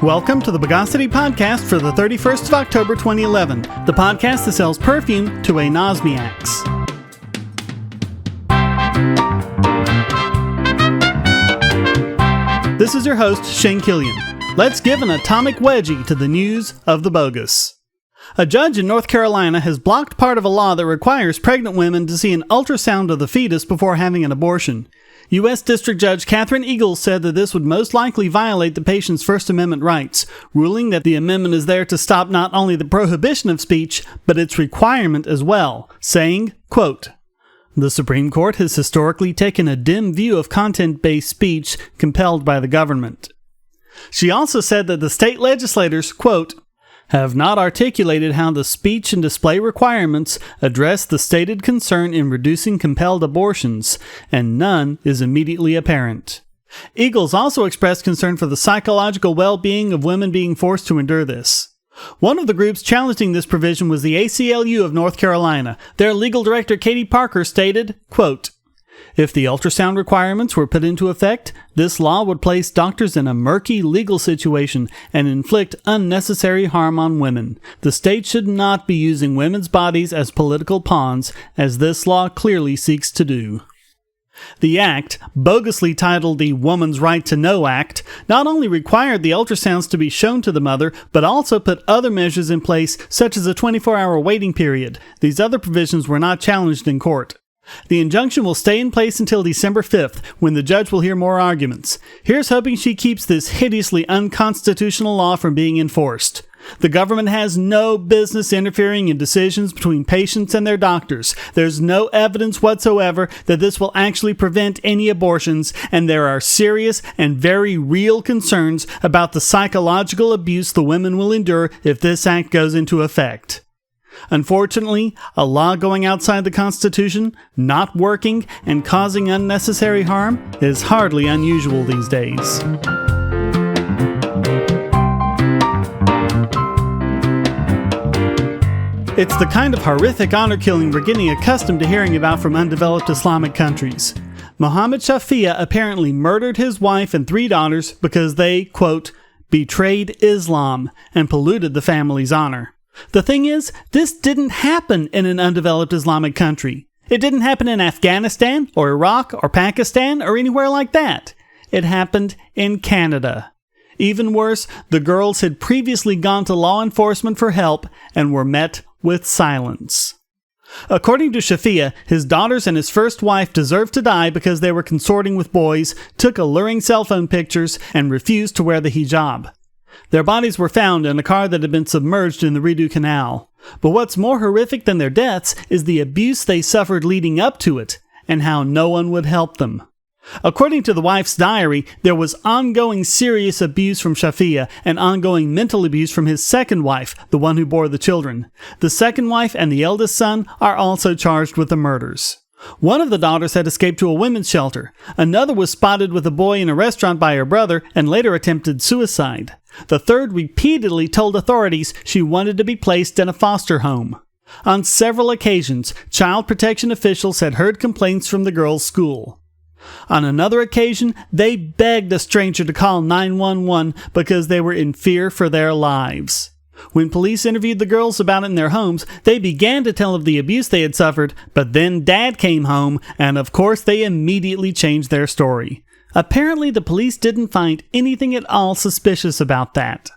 Welcome to the Bogosity Podcast for the 31st of October 2011, the podcast that sells perfume to anosmiacs. This is your host, Shane Killian. Let's give an atomic wedgie to the news of the bogus. A judge in North Carolina has blocked part of a law that requires pregnant women to see an ultrasound of the fetus before having an abortion. U.S. District Judge Catherine Eagles said that this would most likely violate the patient's First Amendment rights, ruling that the amendment is there to stop not only the prohibition of speech, but its requirement as well, saying, quote, "The Supreme Court has historically taken a dim view of content-based speech compelled by the government." She also said that the state legislators, quote, "have not articulated how the speech and display requirements address the stated concern in reducing compelled abortions, and none is immediately apparent." Eagles also expressed concern for the psychological well-being of women being forced to endure this. One of the groups challenging this provision was the ACLU of North Carolina. Their legal director, Katie Parker, stated, quote, "If the ultrasound requirements were put into effect, this law would place doctors in a murky legal situation and inflict unnecessary harm on women. The state should not be using women's bodies as political pawns, as this law clearly seeks to do." The act, bogusly titled the Woman's Right to Know Act, not only required the ultrasounds to be shown to the mother, but also put other measures in place, such as a 24-hour waiting period. These other provisions were not challenged in court. The injunction will stay in place until December 5th, when the judge will hear more arguments. Here's hoping she keeps this hideously unconstitutional law from being enforced. The government has no business interfering in decisions between patients and their doctors. There's no evidence whatsoever that this will actually prevent any abortions, and there are serious and very real concerns about the psychological abuse the women will endure if this act goes into effect. Unfortunately, a law going outside the Constitution, not working, and causing unnecessary harm is hardly unusual these days. It's the kind of horrific honor killing we're getting accustomed to hearing about from undeveloped Islamic countries. Mohammed Shafia apparently murdered his wife and 3 daughters because they, quote, "betrayed Islam and polluted the family's honor." The thing is, this didn't happen in an undeveloped Islamic country. It didn't happen in Afghanistan or Iraq or Pakistan or anywhere like that. It happened in Canada. Even worse, the girls had previously gone to law enforcement for help and were met with silence. According to Shafia, his daughters and his first wife deserved to die because they were consorting with boys, took alluring cell phone pictures, and refused to wear the hijab. Their bodies were found in a car that had been submerged in the Rideau Canal. But what's more horrific than their deaths is the abuse they suffered leading up to it, and how no one would help them. According to the wife's diary, there was ongoing serious abuse from Shafia and ongoing mental abuse from his second wife, the one who bore the children. The second wife and the eldest son are also charged with the murders. One of the daughters had escaped to a women's shelter. Another was spotted with a boy in a restaurant by her brother and later attempted suicide. The third repeatedly told authorities she wanted to be placed in a foster home. On several occasions, child protection officials had heard complaints from the girls' school. On another occasion, they begged a stranger to call 911 because they were in fear for their lives. When police interviewed the girls about it in their homes, they began to tell of the abuse they had suffered, but then Dad came home, and of course they immediately changed their story. Apparently, the police didn't find anything at all suspicious about that.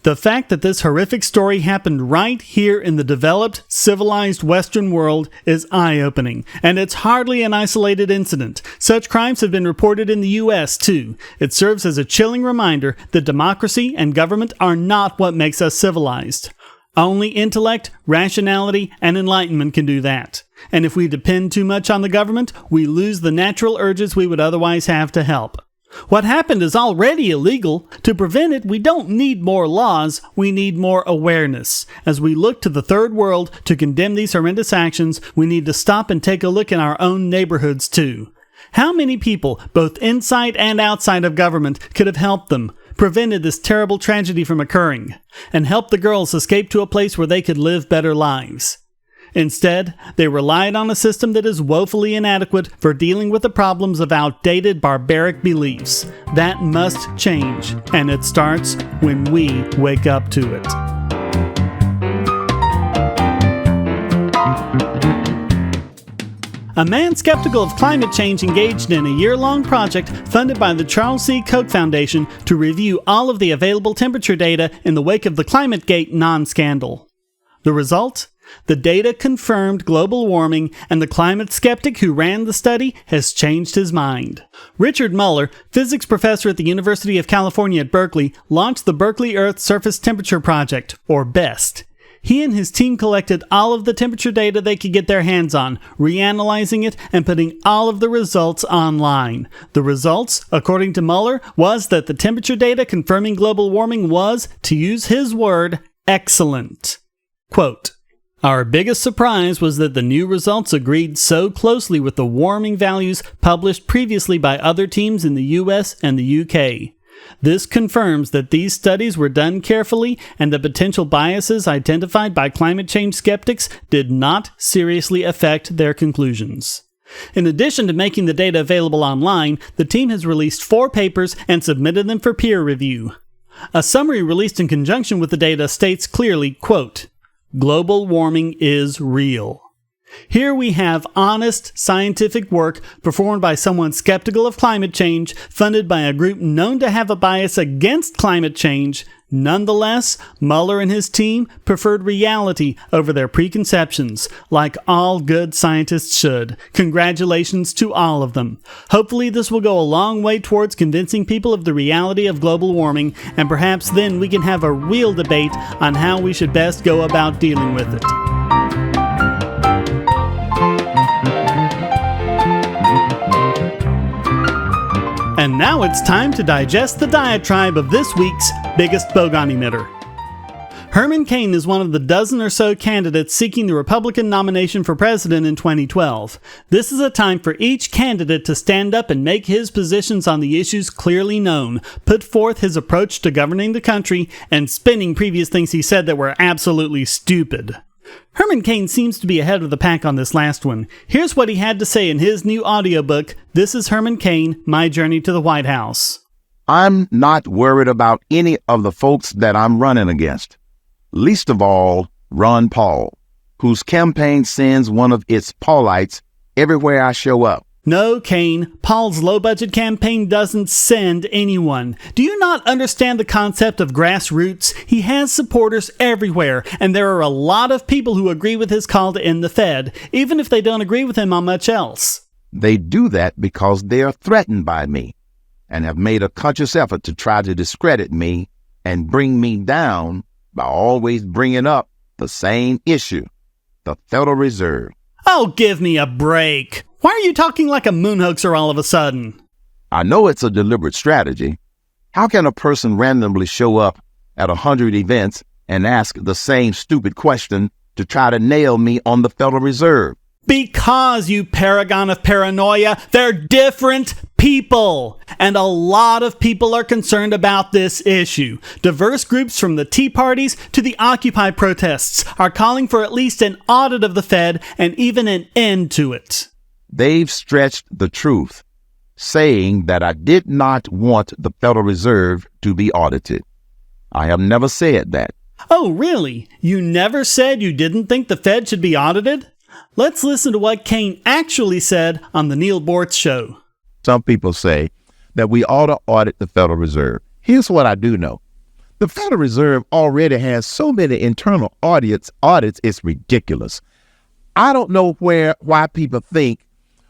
The fact that this horrific story happened right here in the developed, civilized Western world is eye-opening, and it's hardly an isolated incident. Such crimes have been reported in the U.S., too. It serves as a chilling reminder that democracy and government are not what makes us civilized. Only intellect, rationality, and enlightenment can do that. And if we depend too much on the government, we lose the natural urges we would otherwise have to help. What happened is already illegal. To prevent it, we don't need more laws, we need more awareness. As we look to the third world to condemn these horrendous actions, we need to stop and take a look in our own neighborhoods too. How many people, both inside and outside of government, could have helped them, prevented this terrible tragedy from occurring, and helped the girls escape to a place where they could live better lives? Instead, they relied on a system that is woefully inadequate for dealing with the problems of outdated barbaric beliefs. That must change, and it starts when we wake up to it. A man skeptical of climate change engaged in a year-long project funded by the Charles C. Koch Foundation to review all of the available temperature data in the wake of the ClimateGate non-scandal. The result? The data confirmed global warming, and the climate skeptic who ran the study has changed his mind. Richard Muller, physics professor at the University of California at Berkeley, launched the Berkeley Earth Surface Temperature Project, or BEST. He and his team collected all of the temperature data they could get their hands on, reanalyzing it and putting all of the results online. The results, according to Muller, was that the temperature data confirming global warming was, to use his word, excellent. Quote, "Our biggest surprise was that the new results agreed so closely with the warming values published previously by other teams in the US and the UK. This confirms that these studies were done carefully and the potential biases identified by climate change skeptics did not seriously affect their conclusions." In addition to making the data available online, the team has released 4 papers and submitted them for peer review. A summary released in conjunction with the data states clearly, quote, "Global warming is real." Here we have honest scientific work performed by someone skeptical of climate change, funded by a group known to have a bias against climate change. Nonetheless, Muller and his team preferred reality over their preconceptions, like all good scientists should. Congratulations to all of them. Hopefully this will go a long way towards convincing people of the reality of global warming, and perhaps then we can have a real debate on how we should best go about dealing with it. And now it's time to digest the diatribe of this week's biggest bogon emitter. Herman Cain is one of the dozen or so candidates seeking the Republican nomination for president in 2012. This is a time for each candidate to stand up and make his positions on the issues clearly known, put forth his approach to governing the country, and spinning previous things he said that were absolutely stupid. Herman Cain seems to be ahead of the pack on this last one. Here's what he had to say in his new audiobook, This is Herman Cain, My Journey to the White House. I'm not worried about any of the folks that I'm running against. Least of all, Ron Paul, whose campaign sends one of its Paulites everywhere I show up. No, Cain, Paul's low-budget campaign doesn't send anyone. Do you not understand the concept of grassroots? He has supporters everywhere, and there are a lot of people who agree with his call to end the Fed, even if they don't agree with him on much else. They do that because they are threatened by me and have made a conscious effort to try to discredit me and bring me down by always bringing up the same issue, the Federal Reserve. Oh, give me a break. Why are you talking like a moon hoaxer all of a sudden? I know it's a deliberate strategy. How can a person randomly show up at 100 events and ask the same stupid question to try to nail me on the Federal Reserve? Because, you paragon of paranoia, they're different people. And a lot of people are concerned about this issue. Diverse groups from the Tea Parties to the Occupy protests are calling for at least an audit of the Fed and even an end to it. They've stretched the truth, saying that I did not want the Federal Reserve to be audited. I have never said that. Oh, really? You never said you didn't think the Fed should be audited? Let's listen to what Cain actually said on the Neil Bortz Show. Some people say that we ought to audit the Federal Reserve. Here's what I do know. The Federal Reserve already has so many internal audits, it's ridiculous. I don't know why people think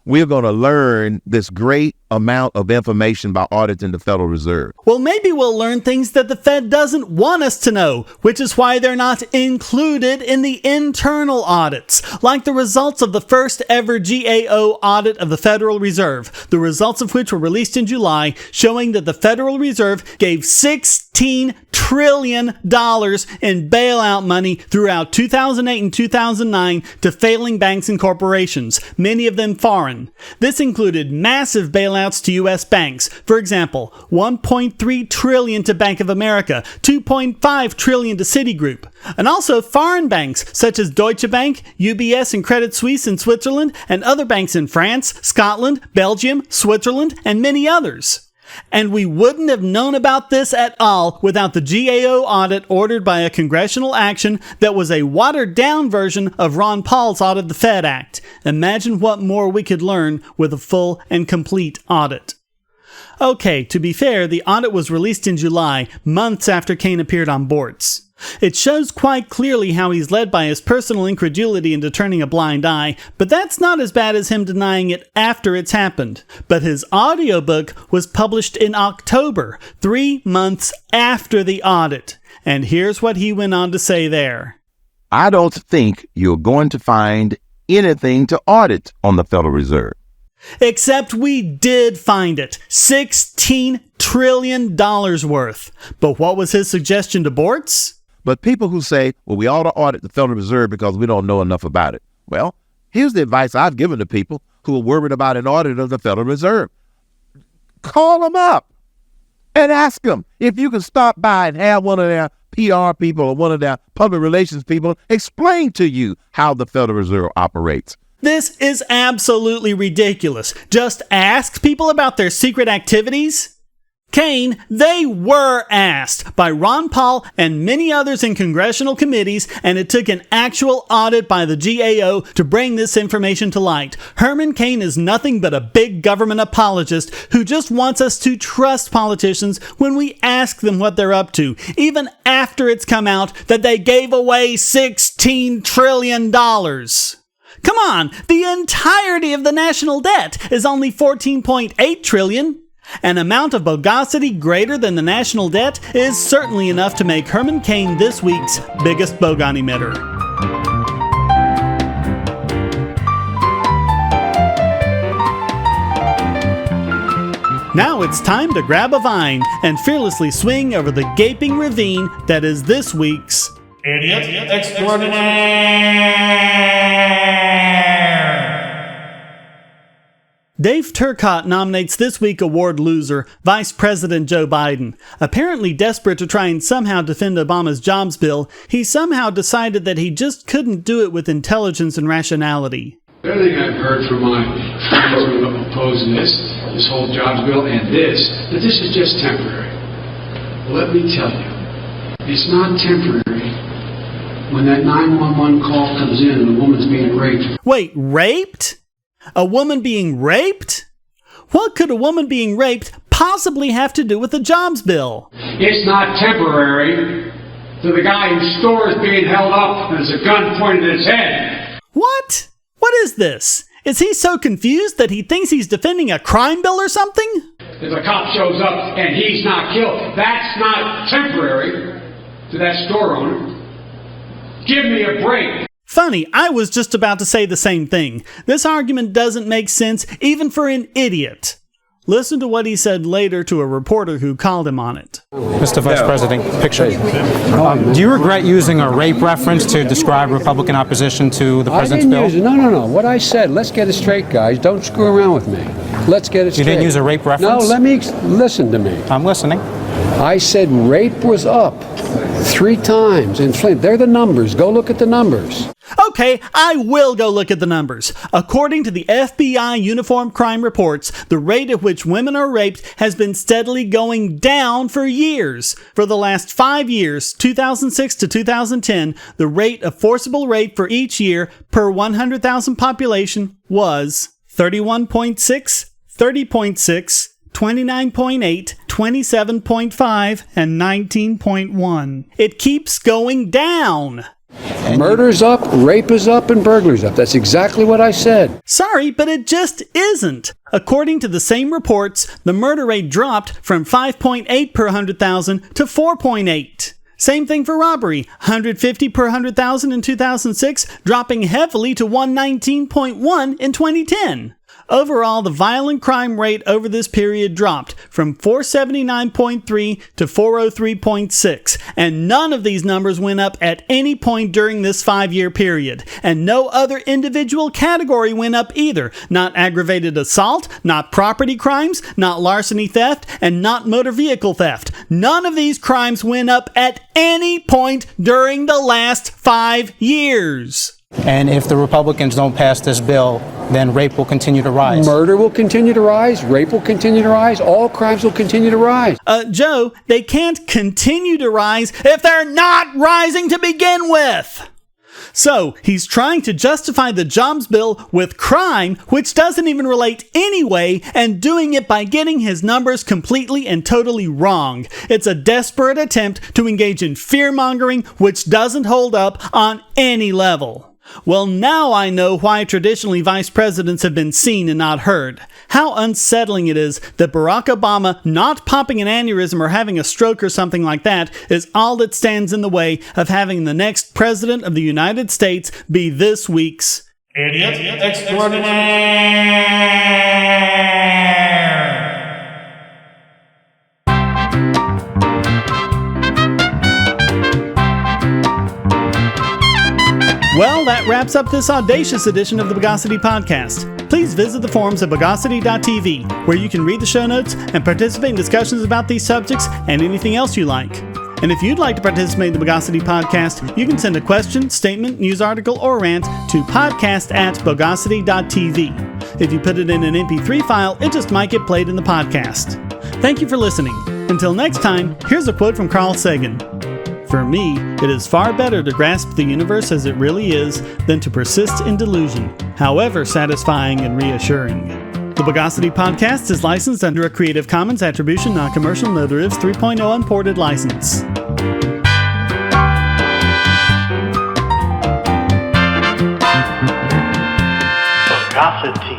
we're going to learn this great amount of information by auditing the Federal Reserve. Well, maybe we'll learn things that the Fed doesn't want us to know, which is why they're not included in the internal audits, like the results of the first ever GAO audit of the Federal Reserve, the results of which were released in July, showing that the Federal Reserve gave $16 trillion in bailout money throughout 2008 and 2009 to failing banks and corporations, many of them foreign, foreign. This included massive bailouts to U.S. banks. For example, $1.3 trillion to Bank of America, $2.5 trillion to Citigroup, and also foreign banks such as Deutsche Bank, UBS, and Credit Suisse in Switzerland, and other banks in France, Scotland, Belgium, Switzerland, and many others. And we wouldn't have known about this at all without the GAO audit ordered by a congressional action that was a watered-down version of Ron Paul's Audit the Fed Act. Imagine what more we could learn with a full and complete audit. Okay, to be fair, the audit was released in July, months after Cain appeared on Bortz. It shows quite clearly how he's led by his personal incredulity into turning a blind eye, but that's not as bad as him denying it after it's happened. But his audiobook was published in October, 3 months after the audit. And here's what he went on to say there. I don't think you're going to find anything to audit on the Federal Reserve. Except we did find it. $16 trillion worth. But what was his suggestion to Bortz? But people who say, well, we ought to audit the Federal Reserve because we don't know enough about it. Well, here's the advice I've given to people who are worried about an audit of the Federal Reserve. Call them up and ask them if you can stop by and have one of their PR people or one of their public relations people explain to you how the Federal Reserve operates. This is absolutely ridiculous. Just ask people about their secret activities? Cain, they were asked by Ron Paul and many others in congressional committees, and it took an actual audit by the GAO to bring this information to light. Herman Cain is nothing but a big government apologist who just wants us to trust politicians when we ask them what they're up to, even after it's come out that they gave away $16 trillion. Come on, the entirety of the national debt is only $14.8 trillion. An amount of bogosity greater than the national debt is certainly enough to make Herman Cain this week's biggest bogon emitter. Now it's time to grab a vine and fearlessly swing over the gaping ravine that is this week's Idiot Extraordinaire. Dave Turcotte nominates this week award loser, Vice President Joe Biden. Apparently desperate to try and somehow defend Obama's jobs bill, he somehow decided that he just couldn't do it with intelligence and rationality. Everything I've heard from my friends who oppose this whole jobs bill and that this is just temporary. Well, let me tell you, it's not temporary when that 911 call comes in and a woman's being raped. Wait, raped? A woman being raped? What could a woman being raped possibly have to do with the jobs bill? It's not temporary to the guy whose store is being held up and there's a gun pointed at his head. What? What is this? Is he so confused that he thinks he's defending a crime bill or something? If a cop shows up and he's not killed, that's not temporary to that store owner. Give me a break. Funny, I was just about to say the same thing. This argument doesn't make sense even for an idiot. Listen to what he said later to a reporter who called him on it. Mr. Vice President, picture. Do you regret using a rape reference to describe Republican opposition to the president's bill? No. What I said, let's get it straight, guys. Don't screw around with me. Let's get it straight. You didn't use a rape reference? No, listen to me. I'm listening. I said rape was up 3 times in Flint. They're the numbers. Go look at the numbers. Okay, I will go look at the numbers. According to the FBI Uniform Crime Reports, the rate at which women are raped has been steadily going down for years. For the last 5 years, 2006 to 2010, the rate of forcible rape for each year per 100,000 population was 31.6, 30.6, 29.8, 27.5, and 19.1. It keeps going down. Murder's up, rape is up, and burglary's up. That's exactly what I said. Sorry, but it just isn't. According to the same reports, the murder rate dropped from 5.8 per 100,000 to 4.8. Same thing for robbery, 150 per 100,000 in 2006, dropping heavily to 119.1 in 2010. Overall, the violent crime rate over this period dropped from 479.3 to 403.6, and none of these numbers went up at any point during this 5-year period, and no other individual category went up either. Not aggravated assault, not property crimes, not larceny theft, and not motor vehicle theft. None of these crimes went up at any point during the last 5 years. And if the Republicans don't pass this bill, then rape will continue to rise. Murder will continue to rise. Rape will continue to rise. All crimes will continue to rise. Joe, they can't continue to rise if they're not rising to begin with. So, he's trying to justify the jobs bill with crime, which doesn't even relate anyway, and doing it by getting his numbers completely and totally wrong. It's a desperate attempt to engage in fear-mongering, which doesn't hold up on any level. Well, now I know why traditionally vice presidents have been seen and not heard. How unsettling it is that Barack Obama not popping an aneurysm or having a stroke or something like that is all that stands in the way of having the next president of the United States be this week's Idiot Extraordinaire! Well, that wraps up this audacious edition of the Bogosity Podcast. Please visit the forums at bogosity.tv, where you can read the show notes and participate in discussions about these subjects and anything else you like. And if you'd like to participate in the Bogosity Podcast, you can send a question, statement, news article, or rant to podcast@bogosity.tv. If you put it in an MP3 file, it just might get played in the podcast. Thank you for listening. Until next time, here's a quote from Carl Sagan. For me, it is far better to grasp the universe as it really is than to persist in delusion, however satisfying and reassuring. The Bogosity Podcast is licensed under a Creative Commons Attribution Non-Commercial No Derivatives 3.0 Unported license. Bogosity.